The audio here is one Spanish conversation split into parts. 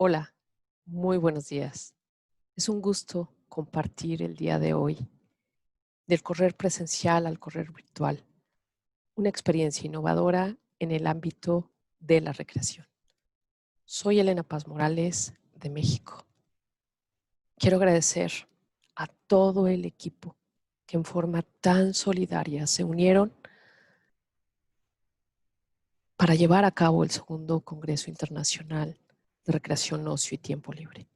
Hola, muy buenos días. Es un gusto compartir el día de hoy, del correr presencial al correr virtual, una experiencia innovadora en el ámbito de la recreación. Soy Elena Paz Morales, de México. Quiero agradecer a todo el equipo que en forma tan solidaria se unieron para llevar a cabo el segundo Congreso Internacional de Recreación, Ocio y Tiempo Libre.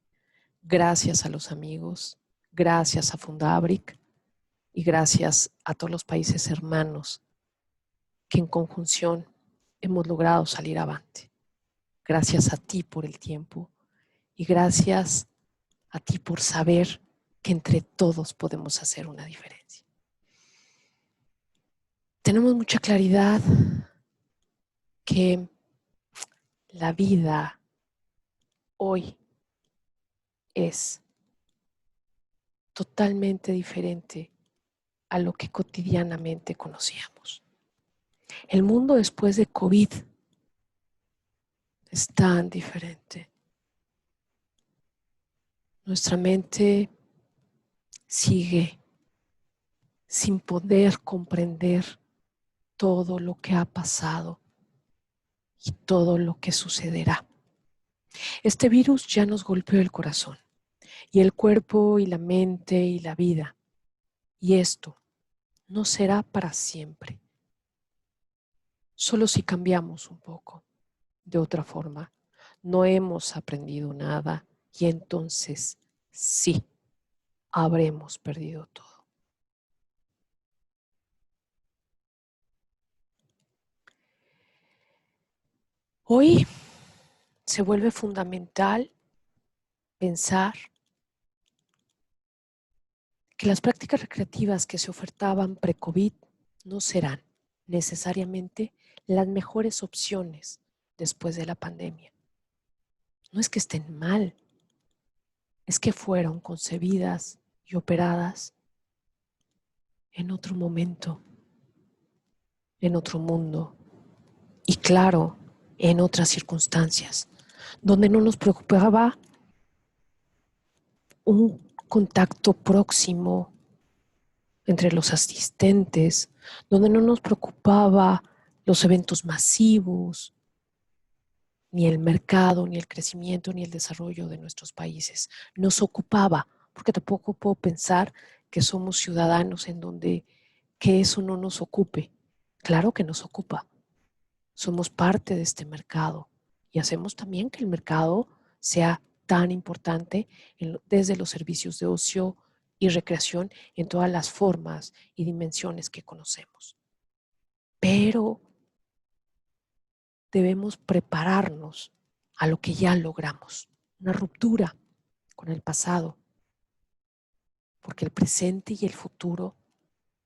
Gracias a los amigos, gracias a Fundabric y gracias a todos los países hermanos que en conjunción hemos logrado salir avante. Gracias a ti por el tiempo y gracias a ti por saber que entre todos podemos hacer una diferencia. Tenemos mucha claridad que la vida hoy es totalmente diferente a lo que cotidianamente conocíamos. El mundo después de COVID es tan diferente. Nuestra mente sigue sin poder comprender todo lo que ha pasado y todo lo que sucederá. Este virus ya nos golpeó el corazón y el cuerpo y la mente y la vida. Y esto no será para siempre. Solo si cambiamos un poco. De otra forma, no hemos aprendido nada y entonces sí, habremos perdido todo. Hoy se vuelve fundamental pensar que las prácticas recreativas que se ofertaban pre-COVID no serán necesariamente las mejores opciones después de la pandemia. No es que estén mal, es que fueron concebidas y operadas en otro momento, en otro mundo y claro, en otras circunstancias, donde no nos preocupaba un contacto próximo entre los asistentes, donde no nos preocupaba los eventos masivos, ni el mercado, ni el crecimiento, ni el desarrollo de nuestros países. Nos ocupaba, porque tampoco puedo pensar que somos ciudadanos en donde que eso no nos ocupe. Claro que nos ocupa. Somos parte de este mercado y hacemos también que el mercado sea tan importante desde los servicios de ocio y recreación en todas las formas y dimensiones que conocemos. Pero debemos prepararnos a lo que ya logramos, una ruptura con el pasado, porque el presente y el futuro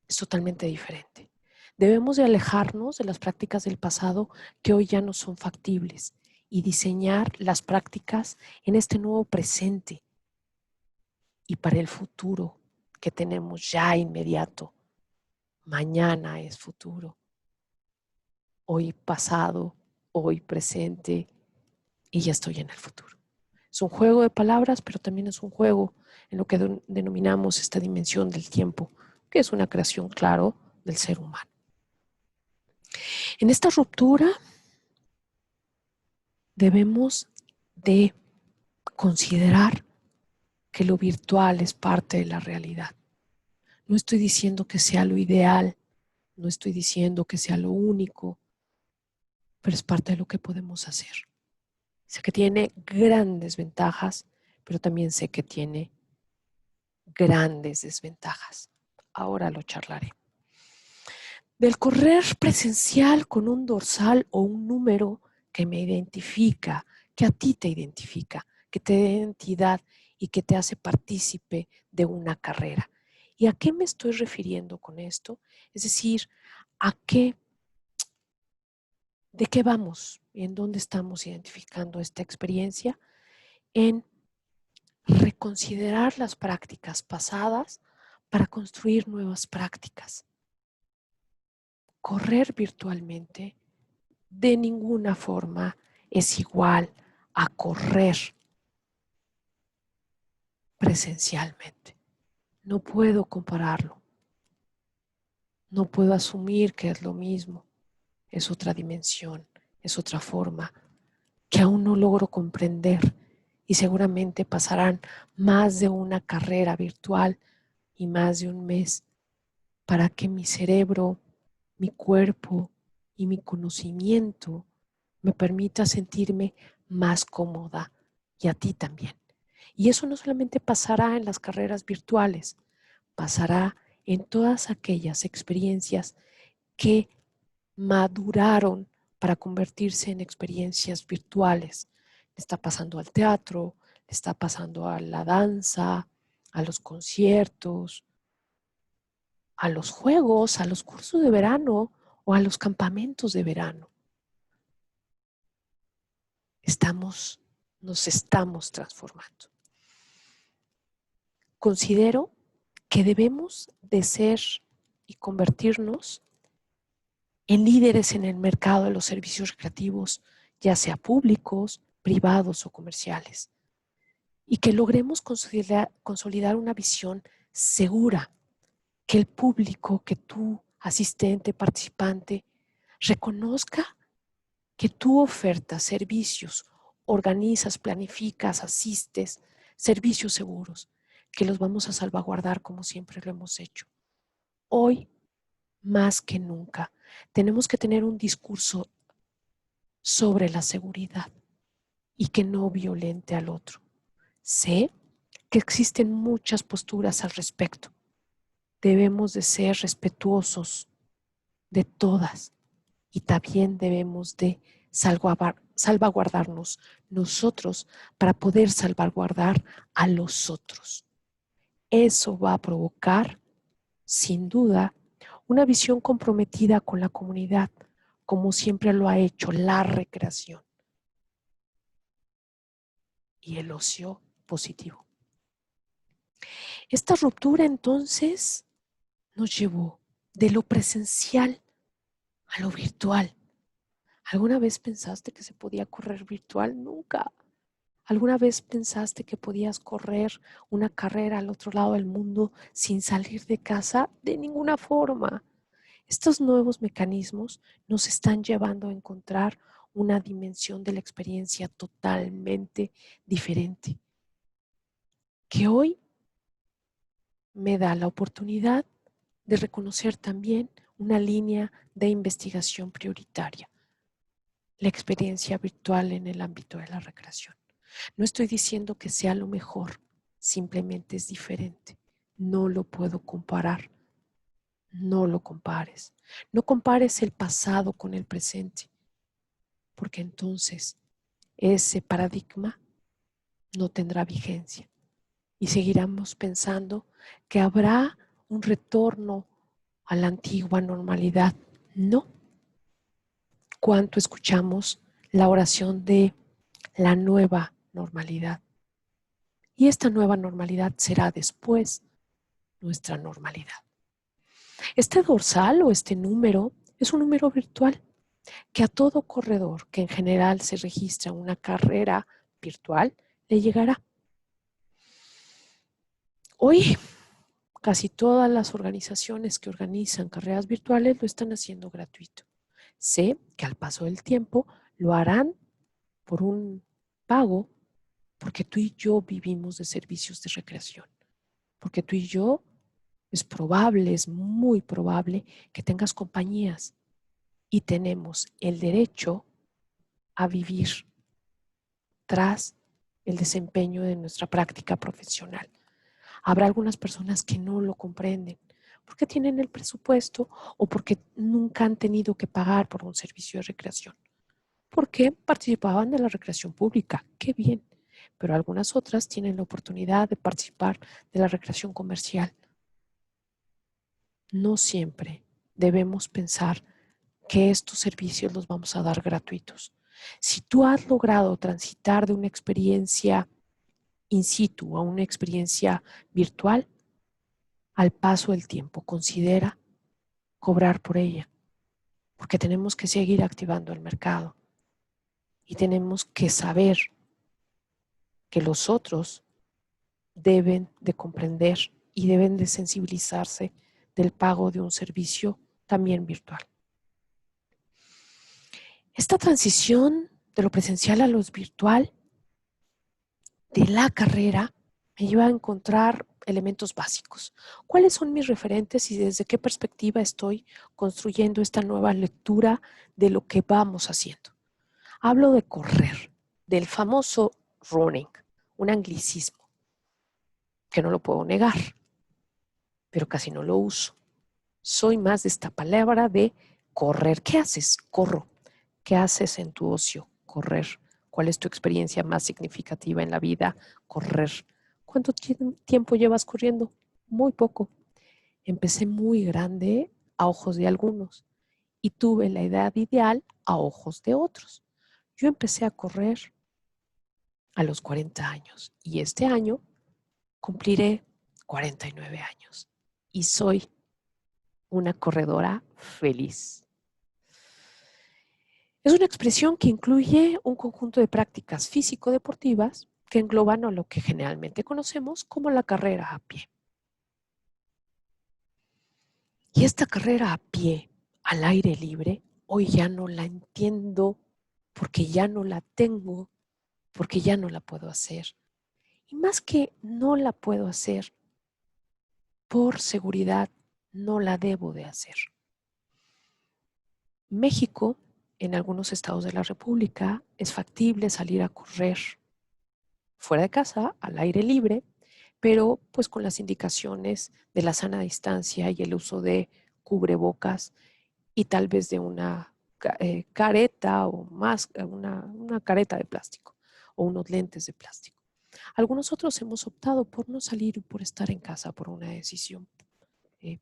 es totalmente diferente. Debemos de alejarnos de las prácticas del pasado que hoy ya no son factibles y diseñar las prácticas en este nuevo presente y para el futuro que tenemos ya inmediato. Mañana es futuro, hoy pasado, hoy presente y ya estoy en el futuro. Es un juego de palabras, pero también es un juego en lo que denominamos esta dimensión del tiempo, que es una creación, claro, del ser humano. En esta ruptura debemos de considerar que lo virtual es parte de la realidad. No estoy diciendo que sea lo ideal, no estoy diciendo que sea lo único, pero es parte de lo que podemos hacer. Sé que tiene grandes ventajas, pero también sé que tiene grandes desventajas. Ahora lo charlaré. Del correr presencial con un dorsal o un número que me identifica, que a ti te identifica, que te da identidad y que te hace partícipe de una carrera. ¿Y a qué me estoy refiriendo con esto? Es decir, ¿de qué vamos? ¿Y en dónde estamos identificando esta experiencia? En reconsiderar las prácticas pasadas para construir nuevas prácticas. Correr virtualmente de ninguna forma es igual a correr presencialmente. No puedo compararlo. No puedo asumir que es lo mismo. Es otra dimensión, es otra forma que aún no logro comprender y seguramente pasarán más de una carrera virtual y más de un mes para que mi cerebro, mi cuerpo y mi conocimiento me permita sentirme más cómoda y a ti también. Y eso no solamente pasará en las carreras virtuales, pasará en todas aquellas experiencias que maduraron para convertirse en experiencias virtuales. Le está pasando al teatro, le está pasando a la danza, a los conciertos, a los juegos, a los cursos de verano o a los campamentos de verano. Nos estamos transformando. Considero que debemos de ser y convertirnos en líderes en el mercado de los servicios recreativos, ya sea públicos, privados o comerciales, y que logremos consolidar una visión segura, que el público, que tú, asistente, participante, reconozca que tú ofertas servicios, organizas, planificas, asistes, servicios seguros, que los vamos a salvaguardar como siempre lo hemos hecho. Hoy, más que nunca, tenemos que tener un discurso sobre la seguridad y que no violente al otro. Sé que existen muchas posturas al respecto. Debemos de ser respetuosos de todas y también debemos de salvaguardarnos nosotros para poder salvaguardar a los otros. Eso va a provocar, sin duda, una visión comprometida con la comunidad, como siempre lo ha hecho la recreación y el ocio positivo. Esta ruptura entonces nos llevó de lo presencial a lo virtual. ¿Alguna vez pensaste que se podía correr virtual? Nunca. ¿Alguna vez pensaste que podías correr una carrera al otro lado del mundo sin salir de casa? De ninguna forma. Estos nuevos mecanismos nos están llevando a encontrar una dimensión de la experiencia totalmente diferente, que hoy me da la oportunidad de reconocer también una línea de investigación prioritaria, la experiencia virtual en el ámbito de la recreación. No estoy diciendo que sea lo mejor, simplemente es diferente. No lo puedo comparar. No lo compares. No compares el pasado con el presente, porque entonces ese paradigma no tendrá vigencia y seguiremos pensando que habrá un retorno a la antigua normalidad. No. ¿Cuánto escuchamos la oración de la nueva normalidad? Y esta nueva normalidad será después nuestra normalidad. Este dorsal o este número es un número virtual que a todo corredor que en general se registra una carrera virtual le llegará. Hoy casi todas las organizaciones que organizan carreras virtuales lo están haciendo gratuito. Sé que al paso del tiempo lo harán por un pago, porque tú y yo vivimos de servicios de recreación, porque tú y yo es probable, es muy probable que tengas compañías y tenemos el derecho a vivir tras el desempeño de nuestra práctica profesional. Habrá algunas personas que no lo comprenden porque tienen el presupuesto o porque nunca han tenido que pagar por un servicio de recreación, porque participaban de la recreación pública. ¡Qué bien! Pero algunas otras tienen la oportunidad de participar de la recreación comercial. No siempre debemos pensar que estos servicios los vamos a dar gratuitos. Si tú has logrado transitar de una experiencia in situ a una experiencia virtual, al paso del tiempo considera cobrar por ella, porque tenemos que seguir activando el mercado y tenemos que saber que los otros deben de comprender y deben de sensibilizarse del pago de un servicio también virtual. Esta transición de lo presencial a lo virtual de la carrera me lleva a encontrar elementos básicos. ¿Cuáles son mis referentes y desde qué perspectiva estoy construyendo esta nueva lectura de lo que vamos haciendo? Hablo de correr, del famoso running, un anglicismo que no lo puedo negar, pero casi no lo uso. Soy más de esta palabra de correr. ¿Qué haces? Corro. ¿Qué haces en tu ocio? Correr. ¿Cuál es tu experiencia más significativa en la vida? Correr. ¿Cuánto tiempo llevas corriendo? Muy poco. Empecé muy grande a ojos de algunos y tuve la edad ideal a ojos de otros. Yo empecé a correr a los 40 años y este año cumpliré 49 años y soy una corredora feliz. Es una expresión que incluye un conjunto de prácticas físico-deportivas que engloban a lo que generalmente conocemos como la carrera a pie. Y esta carrera a pie, al aire libre, hoy ya no la entiendo porque ya no la tengo, porque ya no la puedo hacer. Y más que no la puedo hacer, por seguridad no la debo de hacer. México, en algunos estados de la República, es factible salir a correr fuera de casa, al aire libre, pero pues con las indicaciones de la sana distancia y el uso de cubrebocas y tal vez de una careta o más, una careta de plástico o unos lentes de plástico. Algunos otros hemos optado por no salir y por estar en casa por una decisión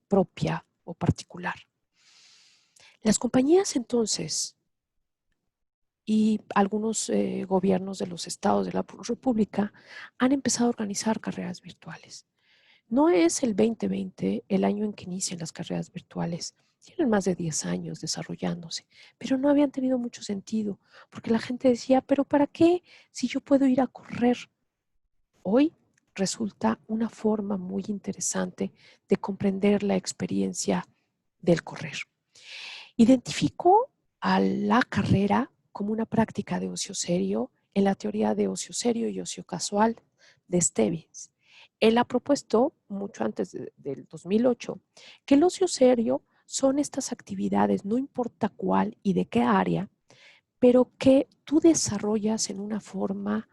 propia o particular. Las compañías entonces y algunos gobiernos de los estados de la República han empezado a organizar carreras virtuales. No es el 2020 el año en que inician las carreras virtuales. Tienen más de 10 años desarrollándose, pero no habían tenido mucho sentido, porque la gente decía, pero ¿para qué si yo puedo ir a correr? Hoy resulta una forma muy interesante de comprender la experiencia del correr. Identifico a la carrera como una práctica de ocio serio en la teoría de ocio serio y ocio casual de Stebbins. Él ha propuesto, mucho antes del 2008, que el ocio serio son estas actividades, no importa cuál y de qué área, pero que tú desarrollas en una forma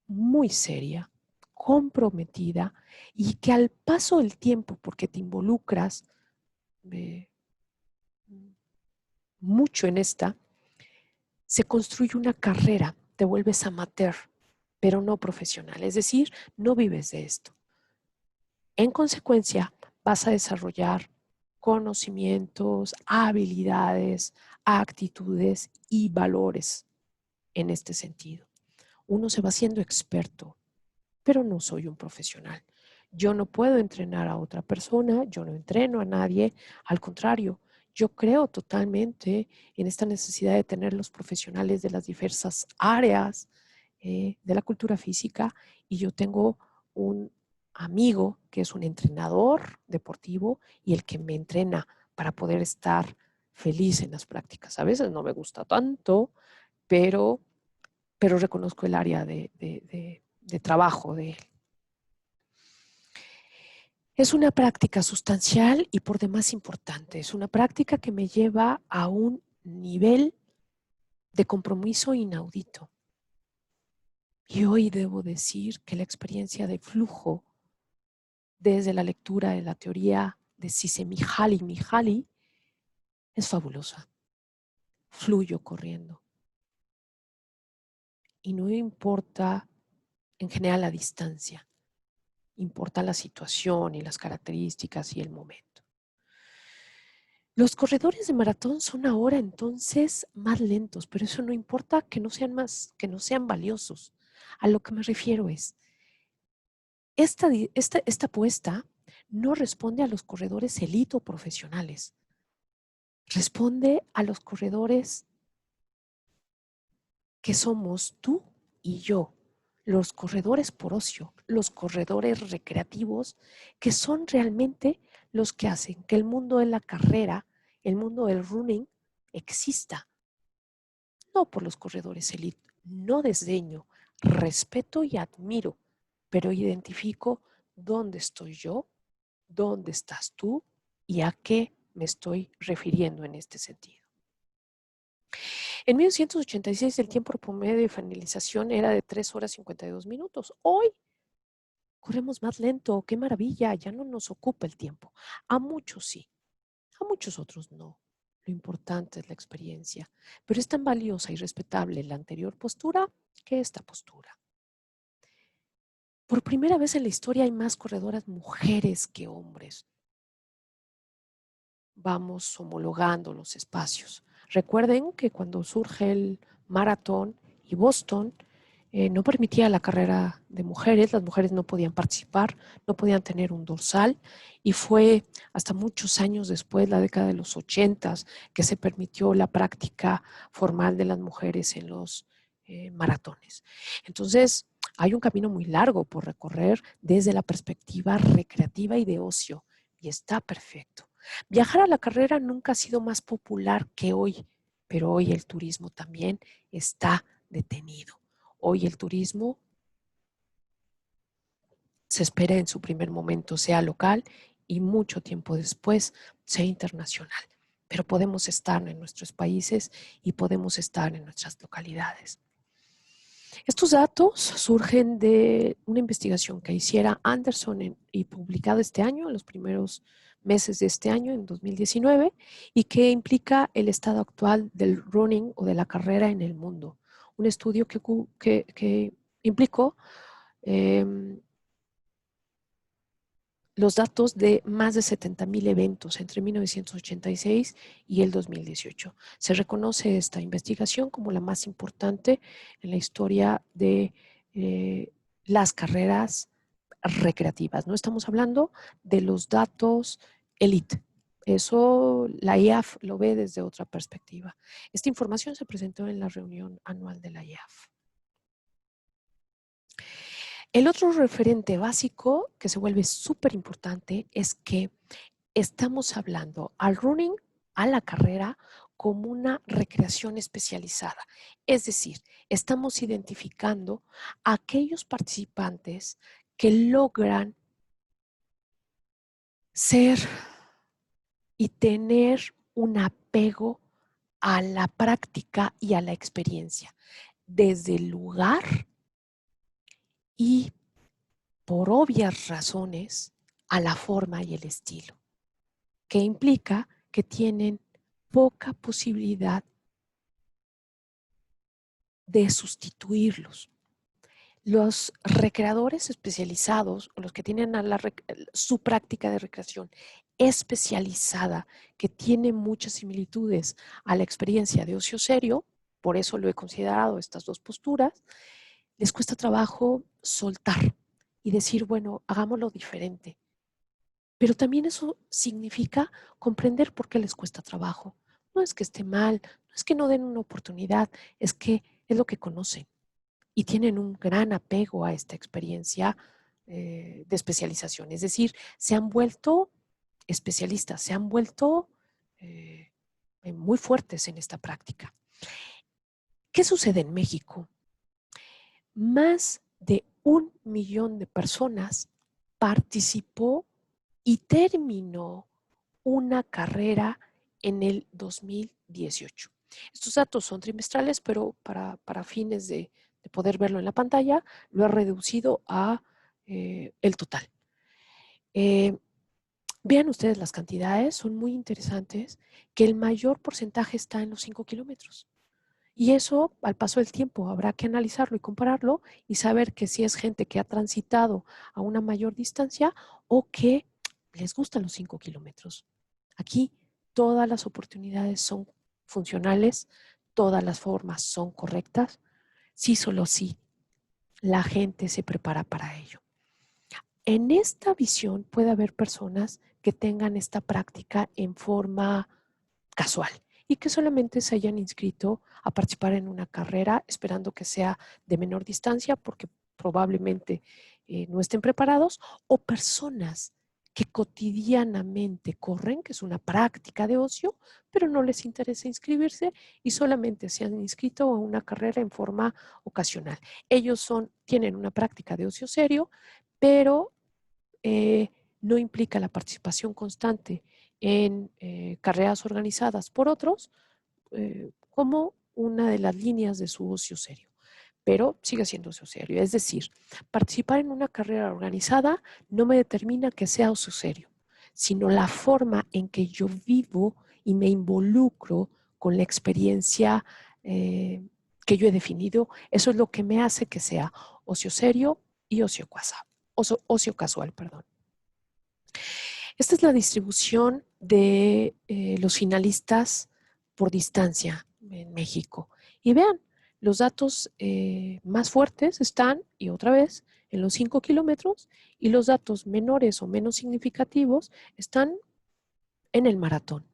muy seria, comprometida y que al paso del tiempo, porque te involucras mucho en esta, se construye una carrera, te vuelves amateur, pero no profesional, es decir, no vives de esto. En consecuencia, vas a desarrollar conocimientos, habilidades, actitudes y valores en este sentido. Uno se va siendo experto, pero no soy un profesional. Yo no puedo entrenar a otra persona, yo no entreno a nadie, al contrario, yo creo totalmente en esta necesidad de tener los profesionales de las diversas áreas de la cultura física y yo tengo un amigo que es un entrenador deportivo y el que me entrena para poder estar feliz en las prácticas. A veces no me gusta tanto, pero, pero reconozco el área de trabajo de él. Es una práctica sustancial y por demás importante. Es una práctica que me lleva a un nivel de compromiso inaudito. Y hoy debo decir que la experiencia de flujo desde la lectura de la teoría de Csikszentmihalyi es fabulosa. Fluyo corriendo. Y no importa en general la distancia, importa la situación y las características y el momento. Los corredores de maratón son ahora entonces más lentos, pero eso no importa que no sean valiosos. A lo que me refiero es, esta apuesta no responde a los corredores elite o profesionales, responde a los corredores que somos tú y yo, los corredores por ocio, los corredores recreativos, que son realmente los que hacen que el mundo de la carrera, el mundo del running, exista. No por los corredores elite, no desdeño, respeto y admiro, pero identifico dónde estoy yo, dónde estás tú y a qué me estoy refiriendo en este sentido. En 1986 el tiempo promedio de finalización era de 3 horas 52 minutos. Hoy corremos más lento, qué maravilla, ya no nos ocupa el tiempo. A muchos sí, a muchos otros no. Lo importante es la experiencia, pero es tan valiosa y respetable la anterior postura que esta postura. Por primera vez en la historia hay más corredoras mujeres que hombres. Vamos homologando los espacios. Recuerden que cuando surge el maratón y Boston, no permitía la carrera de mujeres, las mujeres no podían participar, no podían tener un dorsal y fue hasta muchos años después, la década de los 80, que se permitió la práctica formal de las mujeres en los maratones. Entonces, hay un camino muy largo por recorrer desde la perspectiva recreativa y de ocio y está perfecto. Viajar a la carrera nunca ha sido más popular que hoy, pero hoy el turismo también está detenido. Hoy el turismo se espera en su primer momento sea local y mucho tiempo después sea internacional. Pero podemos estar en nuestros países y podemos estar en nuestras localidades. Estos datos surgen de una investigación que hiciera Anderson y publicada este año, en los primeros meses de este año, en 2019, y que implica el estado actual del running o de la carrera en el mundo. Un estudio que implicó los datos de más de 70,000 eventos entre 1986 y el 2018. Se reconoce esta investigación como la más importante en la historia de las carreras recreativas. No estamos hablando de los datos elite. Eso la IAF lo ve desde otra perspectiva. Esta información se presentó en la reunión anual de la IAF. El otro referente básico que se vuelve súper importante es que estamos hablando al running, a la carrera, como una recreación especializada. Es decir, estamos identificando a aquellos participantes que logran ser y tener un apego a la práctica y a la experiencia, desde el lugar y, por obvias razones, a la forma y el estilo, que implica que tienen poca posibilidad de sustituirlos. Los recreadores especializados o los que tienen su práctica de recreación especializada, que tiene muchas similitudes a la experiencia de ocio serio, por eso lo he considerado estas dos posturas, les cuesta trabajo soltar y decir, bueno, hagámoslo diferente. Pero también eso significa comprender por qué les cuesta trabajo. No es que esté mal, no es que no den una oportunidad, es que es lo que conocen y tienen un gran apego a esta experiencia de especialización. Es decir, se han vuelto especialistas, se han vuelto muy fuertes en esta práctica. ¿Qué sucede en México? Más de 1,000,000 de personas participó y terminó una carrera en el 2018. Estos datos son trimestrales, pero para fines de poder verlo en la pantalla, lo he reducido a el total. Vean ustedes las cantidades, son muy interesantes, que el mayor porcentaje está en los 5 kilómetros. Y eso, al paso del tiempo, habrá que analizarlo y compararlo y saber que si es gente que ha transitado a una mayor distancia o que les gustan los 5 kilómetros. Aquí todas las oportunidades son funcionales, todas las formas son correctas, sí, solo sí, la gente se prepara para ello. En esta visión puede haber personas que tengan esta práctica en forma casual y que solamente se hayan inscrito a participar en una carrera esperando que sea de menor distancia porque probablemente no estén preparados, o personas que cotidianamente corren, que es una práctica de ocio, pero no les interesa inscribirse y solamente se han inscrito a una carrera en forma ocasional. Ellos tienen una práctica de ocio serio, pero no implica la participación constante en carreras organizadas por otros como una de las líneas de su ocio serio, pero sigue siendo ocio serio. Es decir, participar en una carrera organizada no me determina que sea ocio serio, sino la forma en que yo vivo y me involucro con la experiencia que yo he definido. Eso es lo que me hace que sea ocio serio y ocio casual, perdón. Esta es la distribución de los finalistas por distancia en México. Y vean, los datos más fuertes están, y otra vez, en los 5 kilómetros, y los datos menores o menos significativos están en el maratón.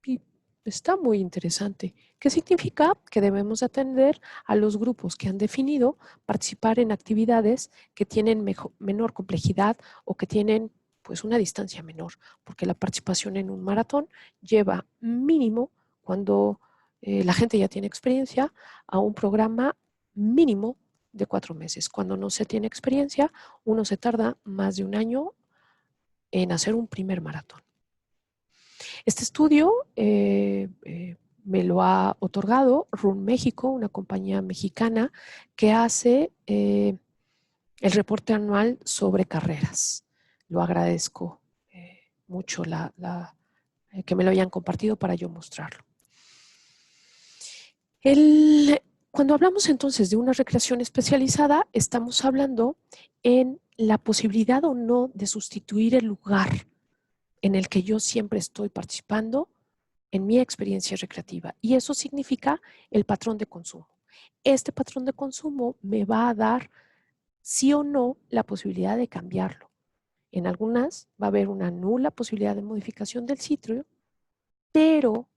Y está muy interesante. ¿Qué significa? Que debemos atender a los grupos que han definido participar en actividades que tienen menor complejidad o que tienen pues una distancia menor, porque la participación en un maratón lleva mínimo, cuando la gente ya tiene experiencia, a un programa mínimo de 4 meses. Cuando no se tiene experiencia, uno se tarda más de un año en hacer un primer maratón. Este estudio me lo ha otorgado Run México, una compañía mexicana que hace el reporte anual sobre carreras. Lo agradezco mucho que me lo hayan compartido para yo mostrarlo. Cuando hablamos entonces de una recreación especializada, estamos hablando en la posibilidad o no de sustituir el lugar en el que yo siempre estoy participando en mi experiencia recreativa. Y eso significa el patrón de consumo. Este patrón de consumo me va a dar, sí o no, la posibilidad de cambiarlo. En algunas va a haber una nula posibilidad de modificación del sitio, pero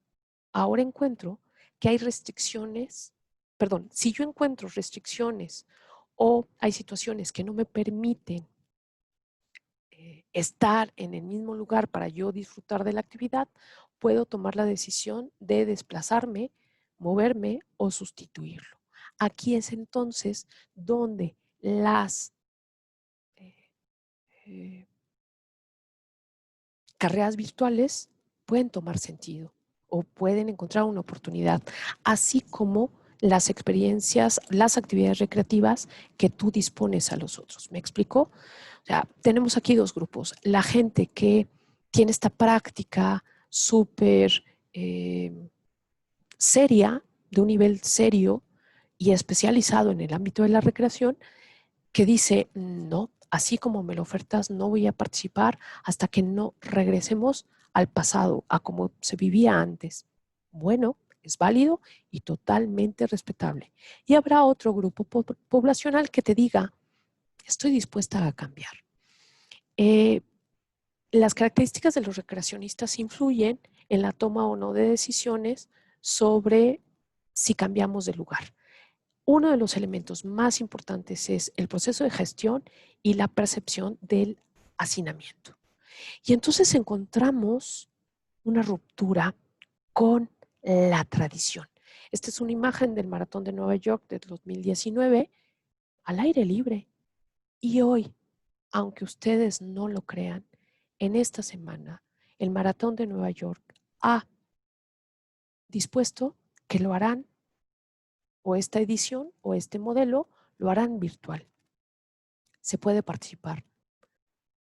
ahora encuentro que hay restricciones, perdón, si yo encuentro restricciones o hay situaciones que no me permiten estar en el mismo lugar para yo disfrutar de la actividad, puedo tomar la decisión de desplazarme, moverme o sustituirlo. Aquí es entonces donde las carreras virtuales pueden tomar sentido o pueden encontrar una oportunidad, así como las experiencias, las actividades recreativas que tú dispones a los otros. ¿Me explico? O sea, tenemos aquí dos grupos. La gente que tiene esta práctica súper seria, de un nivel serio y especializado en el ámbito de la recreación, que dice, no, así como me lo ofertas, no voy a participar hasta que no regresemos al pasado, a como se vivía antes. Bueno, es válido y totalmente respetable. Y habrá otro grupo poblacional que te diga, estoy dispuesta a cambiar. Las características de los recreacionistas influyen en la toma o no de decisiones sobre si cambiamos de lugar. Uno de los elementos más importantes es el proceso de gestión y la percepción del hacinamiento. Y entonces encontramos una ruptura con la tradición. Esta es una imagen del Maratón de Nueva York del 2019 al aire libre. Y hoy, aunque ustedes no lo crean, en esta semana el Maratón de Nueva York ha dispuesto que lo harán, o esta edición o este modelo lo harán virtual. Se puede participar.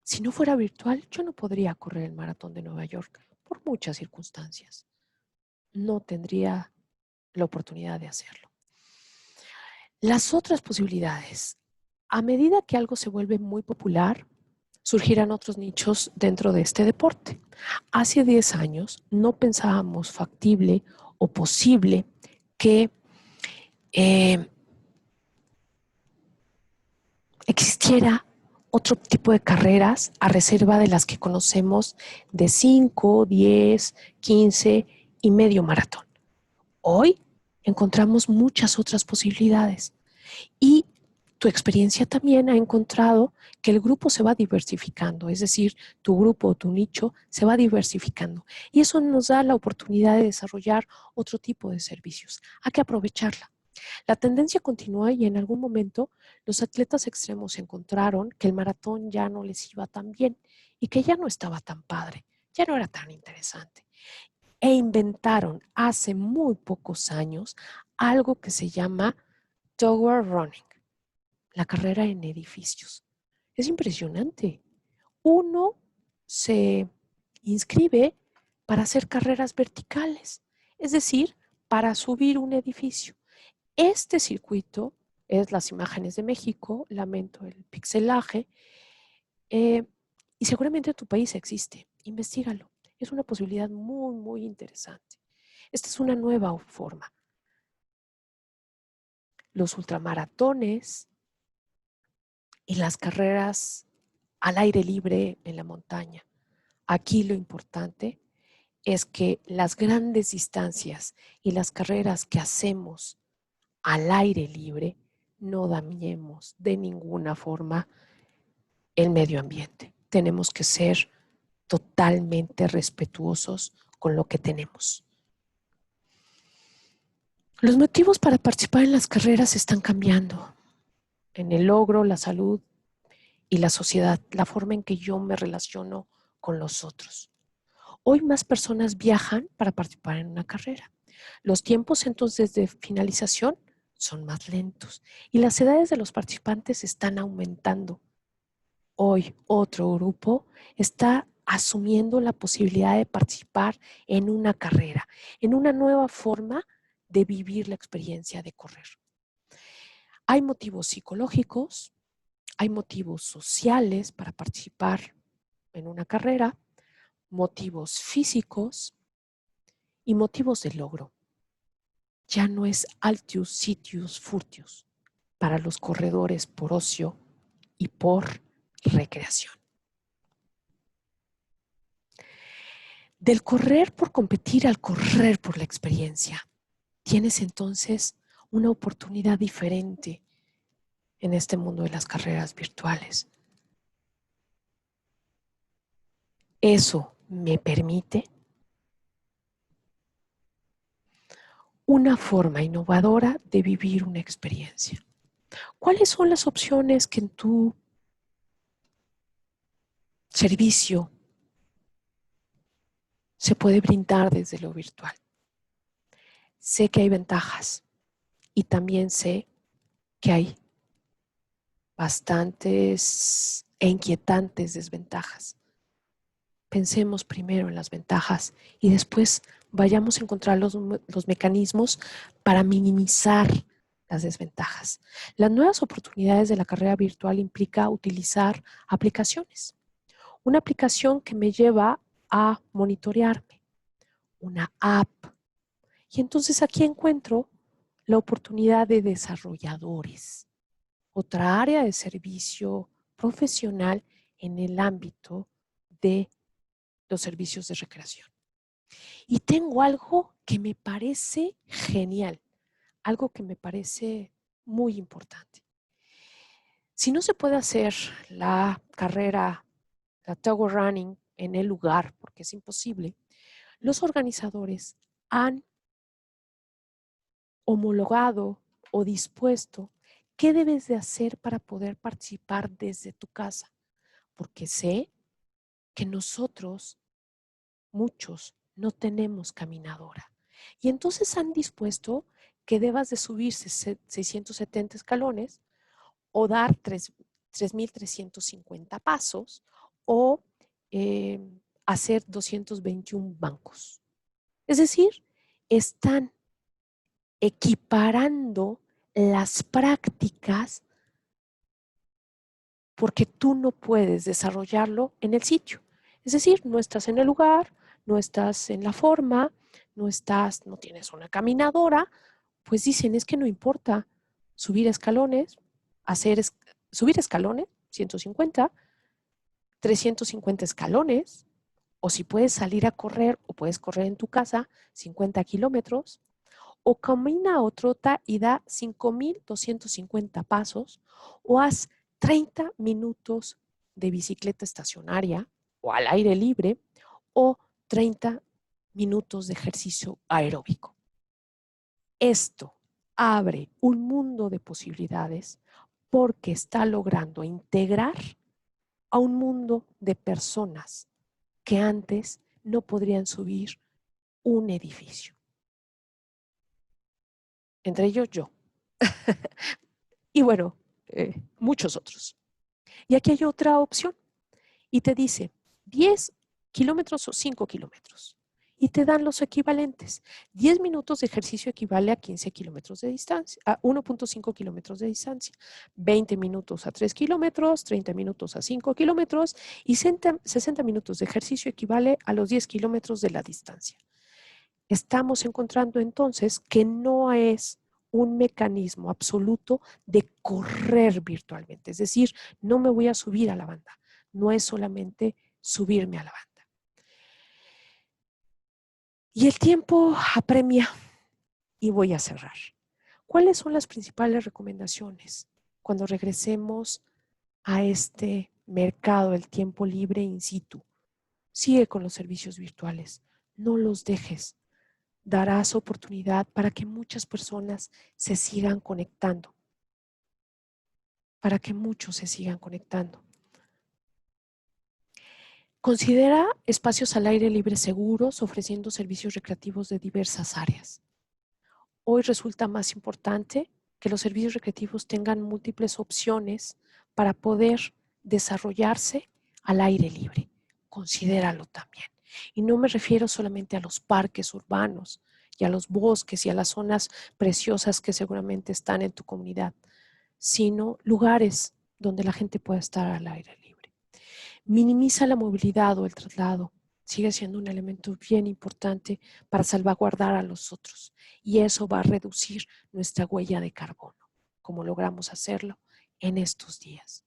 Si no fuera virtual, yo no podría correr el Maratón de Nueva York por muchas circunstancias. No tendría la oportunidad de hacerlo. Las otras posibilidades. A medida que algo se vuelve muy popular, surgirán otros nichos dentro de este deporte. Hace 10 años no pensábamos factible o posible que existiera otro tipo de carreras a reserva de las que conocemos de 5, 10, 15 y medio maratón. Hoy encontramos muchas otras posibilidades y tu experiencia también ha encontrado que el grupo se va diversificando, es decir, tu grupo o tu nicho se va diversificando. Y eso nos da la oportunidad de desarrollar otro tipo de servicios. Hay que aprovecharla. La tendencia continúa y en algún momento los atletas extremos encontraron que el maratón ya no les iba tan bien y que ya no estaba tan padre, ya no era tan interesante. E inventaron hace muy pocos años algo que se llama tower running, la carrera en edificios. Es impresionante. Uno se inscribe para hacer carreras verticales, es decir, para subir un edificio. Este circuito es las imágenes de México, lamento el pixelaje, eh, y seguramente en tu país existe. Investígalo. Es una posibilidad muy, muy interesante. Esta es una nueva forma. Los ultramaratones y las carreras al aire libre en la montaña. Aquí lo importante es que las grandes distancias y las carreras que hacemos al aire libre no dañemos de ninguna forma el medio ambiente. Tenemos que ser totalmente respetuosos con lo que tenemos. Los motivos para participar en las carreras están cambiando. En el logro, la salud y la sociedad, la forma en que yo me relaciono con los otros. Hoy más personas viajan para participar en una carrera. Los tiempos entonces de finalización son más lentos y las edades de los participantes están aumentando. Hoy otro grupo está asumiendo la posibilidad de participar en una carrera, en una nueva forma de vivir la experiencia de correr. Hay motivos psicológicos, hay motivos sociales para participar en una carrera, motivos físicos y motivos de logro. Ya no es altius, sitius, furtius para los corredores por ocio y por recreación. Del correr por competir al correr por la experiencia, tienes entonces una oportunidad diferente en este mundo de las carreras virtuales. Eso me permite una forma innovadora de vivir una experiencia. ¿Cuáles son las opciones que en tu servicio se puede brindar desde lo virtual? Sé que hay ventajas y también sé que hay bastantes e inquietantes desventajas. Pensemos primero en las ventajas y después vayamos a encontrar los mecanismos para minimizar las desventajas. Las nuevas oportunidades de la carrera virtual implica utilizar aplicaciones. Una aplicación que me lleva a monitorearme, una app. Y entonces aquí encuentro la oportunidad de desarrolladores, otra área de servicio profesional en el ámbito de los servicios de recreación. Y tengo algo que me parece genial, algo que me parece muy importante. Si no se puede hacer la carrera, la tower running en el lugar, porque es imposible, los organizadores han homologado o dispuesto qué debes de hacer para poder participar desde tu casa. Porque sé que nosotros, muchos, no tenemos caminadora. Y entonces han dispuesto que debas de subir 670 escalones o dar 3.350 pasos o hacer 221 bancos. Es decir, están equiparando las prácticas porque tú no puedes desarrollarlo en el sitio. Es decir, no estás en el lugar, no estás en la forma, no tienes una caminadora, pues dicen, es que no importa subir escalones, subir escalones, 150, 350 escalones, o si puedes salir a correr o puedes correr en tu casa 50 kilómetros, o camina o trota y da 5,250 pasos, o haz 30 minutos de bicicleta estacionaria o al aire libre, o 30 minutos de ejercicio aeróbico. Esto abre un mundo de posibilidades porque está logrando integrar a un mundo de personas que antes no podrían subir un edificio. Entre ellos yo. Y bueno, muchos otros. Y aquí hay otra opción. Y te dice 10 kilómetros o 5 kilómetros. Y te dan los equivalentes. 10 minutos de ejercicio equivale a 15 kilómetros de distancia, a 1,5 kilómetros de distancia. 20 minutos a 3 kilómetros, 30 minutos a 5 kilómetros y 60 minutos de ejercicio equivale a los 10 kilómetros de la distancia. Estamos encontrando entonces que no es un mecanismo absoluto de correr virtualmente. Es decir, no me voy a subir a la banda. No es solamente subirme a la banda. Y el tiempo apremia y voy a cerrar. ¿Cuáles son las principales recomendaciones cuando regresemos a este mercado del tiempo libre in situ? Sigue con los servicios virtuales. No los dejes. Darás oportunidad para que muchas personas se sigan conectando, para que muchos se sigan conectando. Considera espacios al aire libre seguros, ofreciendo servicios recreativos de diversas áreas. Hoy resulta más importante que los servicios recreativos tengan múltiples opciones para poder desarrollarse al aire libre. Considéralo también. Y no me refiero solamente a los parques urbanos y a los bosques y a las zonas preciosas que seguramente están en tu comunidad, sino lugares donde la gente pueda estar al aire libre. Minimiza la movilidad o el traslado. Sigue siendo un elemento bien importante para salvaguardar a los otros y eso va a reducir nuestra huella de carbono, como logramos hacerlo en estos días.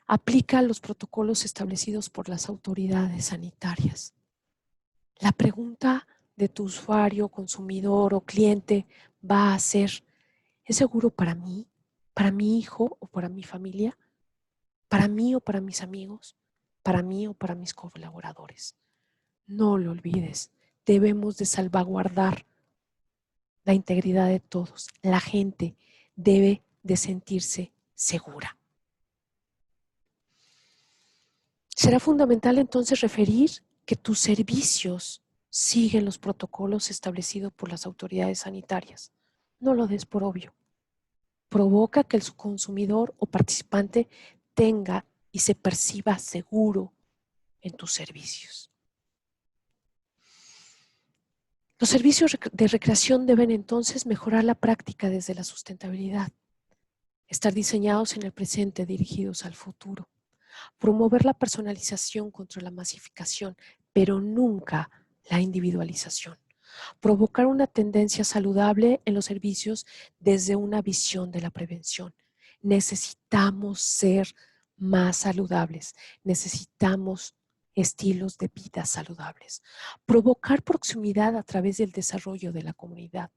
Aplica los protocolos establecidos por las autoridades sanitarias. La pregunta de tu usuario, consumidor o cliente va a ser: ¿es seguro para mí, para mi hijo o para mi familia? ¿Para mí o para mis amigos? ¿Para mí o para mis colaboradores? No lo olvides, debemos de salvaguardar la integridad de todos. La gente debe de sentirse segura. Será fundamental entonces referir que tus servicios siguen los protocolos establecidos por las autoridades sanitarias. No lo des por obvio. Provoca que el consumidor o participante tenga y se perciba seguro en tus servicios. Los servicios de recreación deben entonces mejorar la práctica desde la sustentabilidad, estar diseñados en el presente, dirigidos al futuro, promover la personalización contra la masificación, pero nunca la individualización, provocar una tendencia saludable en los servicios desde una visión de la prevención. Necesitamos ser más saludables, necesitamos estilos de vida saludables, provocar proximidad a través del desarrollo de la comunidad,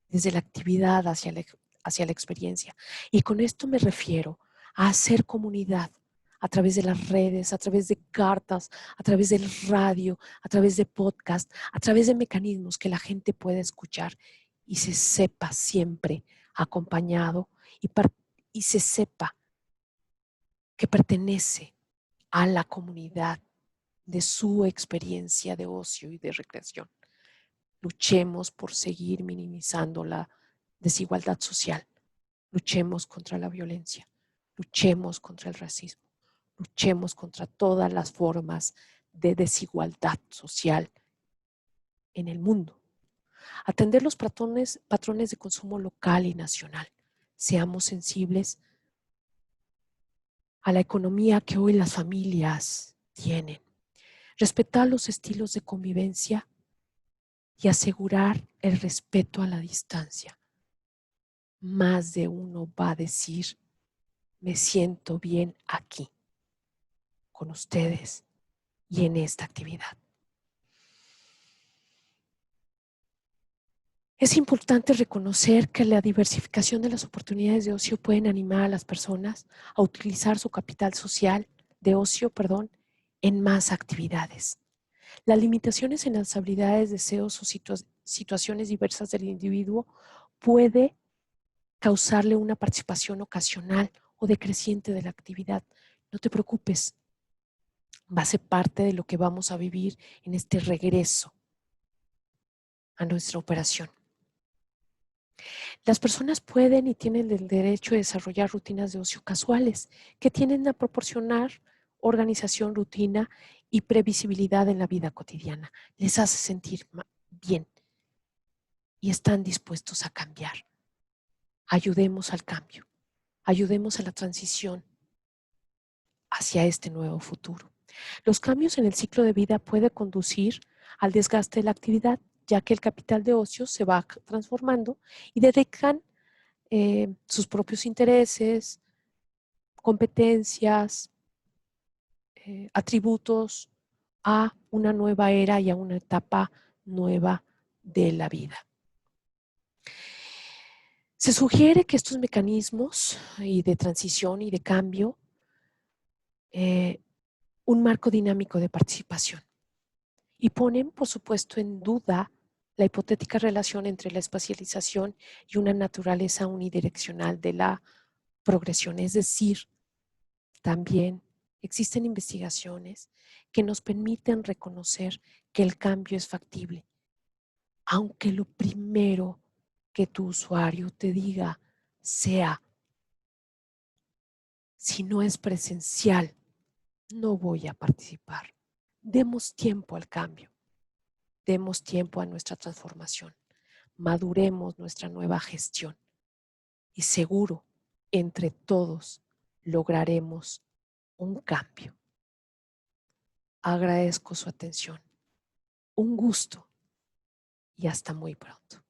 desde la actividad hacia la experiencia. Y con esto me refiero a hacer comunidad a través de las redes, a través de cartas, a través del radio, a través de podcast, a través de mecanismos que la gente pueda escuchar y se sepa siempre acompañado y se sepa que pertenece a la comunidad de su experiencia de ocio y de recreación. Luchemos por seguir minimizando la desigualdad social. Luchemos contra la violencia. Luchemos contra el racismo. Luchemos contra todas las formas de desigualdad social en el mundo. Atender los patrones de consumo local y nacional. Seamos sensibles a la economía que hoy las familias tienen. Respetar los estilos de convivencia y asegurar el respeto a la distancia. Más de uno va a decir: me siento bien aquí, con ustedes y en esta actividad. Es importante reconocer que la diversificación de las oportunidades de ocio pueden animar a las personas a utilizar su capital social de ocio, en más actividades. Las limitaciones en las habilidades, deseos o situaciones diversas del individuo puede causarle una participación ocasional o decreciente de la actividad. No te preocupes, va a ser parte de lo que vamos a vivir en este regreso a nuestra operación. Las personas pueden y tienen el derecho de desarrollar rutinas de ocio casuales que tienden a proporcionar organización, rutina y previsibilidad en la vida cotidiana. Les hace sentir bien y están dispuestos a cambiar. Ayudemos al cambio, ayudemos a la transición hacia este nuevo futuro. Los cambios en el ciclo de vida pueden conducir al desgaste de la actividad, ya que el capital de ocio se va transformando y dedican sus propios intereses, competencias, atributos a una nueva era y a una etapa nueva de la vida. Se sugiere que estos mecanismos de transición y de cambio, un marco dinámico de participación, y ponen, por supuesto, en duda la hipotética relación entre la espacialización y una naturaleza unidireccional de la progresión. Es decir, también existen investigaciones que nos permiten reconocer que el cambio es factible, aunque lo primero que tu usuario te diga sea: si no es presencial, no voy a participar. Demos tiempo al cambio, demos tiempo a nuestra transformación, maduremos nuestra nueva gestión y seguro, entre todos, lograremos un cambio. Agradezco su atención. Un gusto y hasta muy pronto.